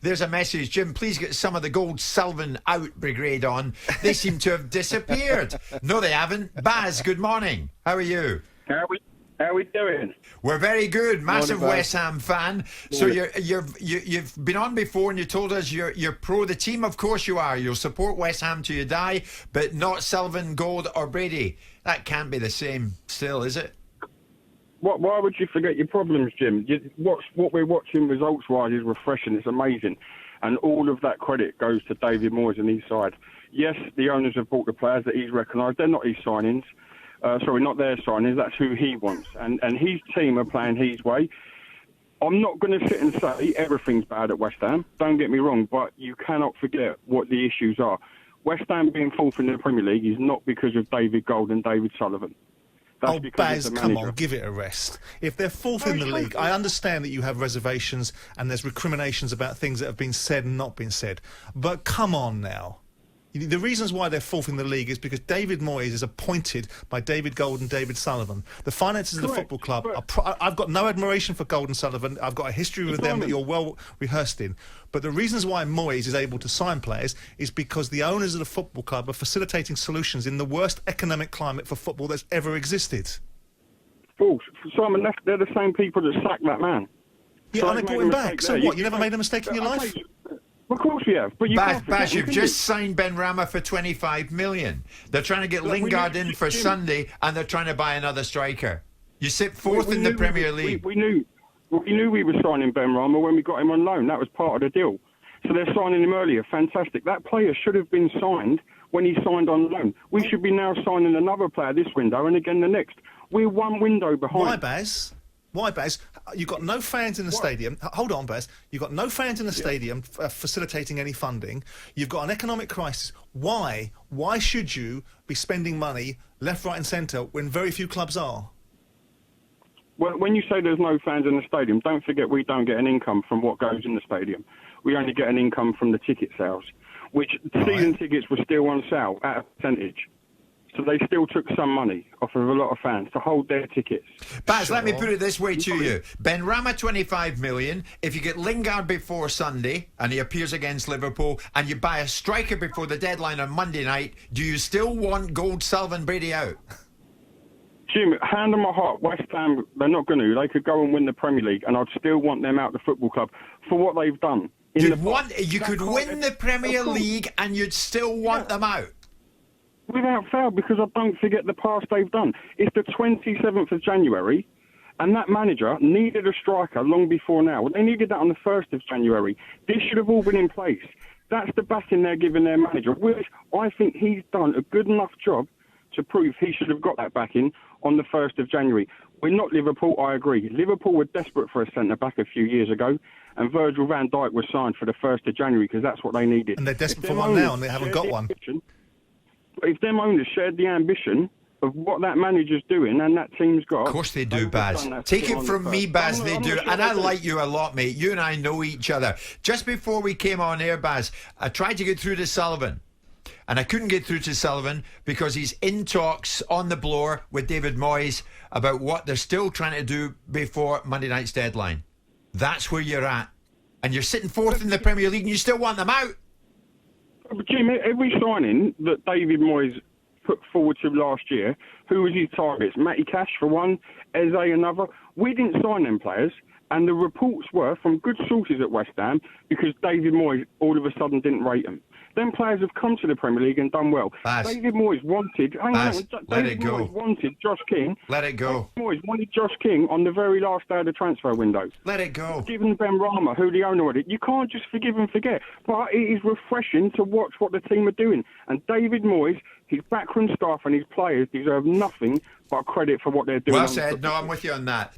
There's a message. Jim, please get some of the Gold Sullivan out brigade on. They seem to have disappeared. No, they haven't. Baz, good morning. How are you? How are we doing? We're very good. Massive Morning, West Ham fan. So you've been on before and you told us you're pro the team. Of course you are. You'll support West Ham till you die, but not Sullivan, Gold or Brady. That can't be the same still, is it? Why would you forget your problems, Jim? What we're watching results-wise is refreshing. It's amazing. And all of that credit goes to David Moyes and his side. Yes, the owners have bought the players that he's recognised. They're not his signings. Sorry, not their signings. That's who he wants. And his team are playing his way. I'm not going to sit and say everything's bad at West Ham. Don't get me wrong, but you cannot forget what the issues are. West Ham being fourth in the Premier League is not because of David Gold and David Sullivan. Oh, Baz, come on, give it a rest. If they're fourth in the league, I understand that you have reservations and there's recriminations about things that have been said and not been said. But come on now. The reasons why they're fourth in the league is because David Moyes is appointed by David Gold and David Sullivan. The finances of the football club I've got no admiration for Gold and Sullivan. I've got a history with them that you're well rehearsed in. But the reasons why Moyes is able to sign players is because the owners of the football club are facilitating solutions in the worst economic climate for football that's ever existed. False. Simon, they're the same people that sacked that man. Yeah, so and they brought him back. So what? You never made a mistake in your life? Of course we have. But Baz, you've just signed Ben Rama for 25 million. They're trying to get Lingard in for Sunday, and they're trying to buy another striker. You sit fourth in the Premier League. We knew we were signing Ben Rama when we got him on loan. That was part of the deal. So they're signing him earlier. Fantastic. That player should have been signed when he signed on loan. We should be now signing another player this window and again the next. We're one window behind. Why, Baz? Why, Baz? You've got no fans in the stadium. Hold on, Baz. You've got no fans in the stadium facilitating any funding. You've got an economic crisis. Why? Why should you be spending money left, right and centre when very few clubs are? Well, when you say there's no fans in the stadium, don't forget we don't get an income from what goes in the stadium. We only get an income from the ticket sales, which season tickets were still on sale at a percentage. So they still took some money off of a lot of fans to hold their tickets. Baz, let me put it this way to you. Ben Rama, 25 million. If you get Lingard before Sunday and he appears against Liverpool and you buy a striker before the deadline on Monday night, do you still want Gold, Sullivan, Brady out? Jim, hand on my heart, West Ham, they're not going to. They could go and win the Premier League and I'd still want them out of the football club for what they've done. You could win the Premier League and you'd still want them out? Without fail, because I don't forget the past they've done. It's the 27th of January, and that manager needed a striker long before now. They needed that on the 1st of January. This should have all been in place. That's the backing they're giving their manager, which I think he's done a good enough job to prove he should have got that backing on the 1st of January. We're not Liverpool, I agree. Liverpool were desperate for a centre-back a few years ago, and Virgil van Dijk was signed for the 1st of January because that's what they needed. And they're desperate for one now, and they haven't got one. If them owners shared the ambition of what that manager's doing and that team's got... Of course they do, Baz. Take it from me, Baz, they do. And I like you a lot, mate. You and I know each other. Just before we came on air, Baz, I tried to get through to Sullivan. And I couldn't get through to Sullivan because he's in talks on the blower with David Moyes about what they're still trying to do before Monday night's deadline. That's where you're at. And you're sitting fourth in the Premier League and you still want them out. But Jim, every signing that David Moyes put forward to last year, who was his targets? Matty Cash for one, Eze another. We didn't sign them players, and the reports were from good sources at West Ham because David Moyes all of a sudden didn't rate them. Them players have come to the Premier League and done well. Baz. David Moyes wanted... Let it go. Moyes wanted Josh King... Let it go. David Moyes wanted Josh King on the very last day of the transfer window. Let it go. Given Ben Rama, who the owner of it, you can't just forgive and forget. But it is refreshing to watch what the team are doing. And David Moyes, his backroom staff and his players deserve nothing but credit for what they're doing. Well said. No, I'm with you on that.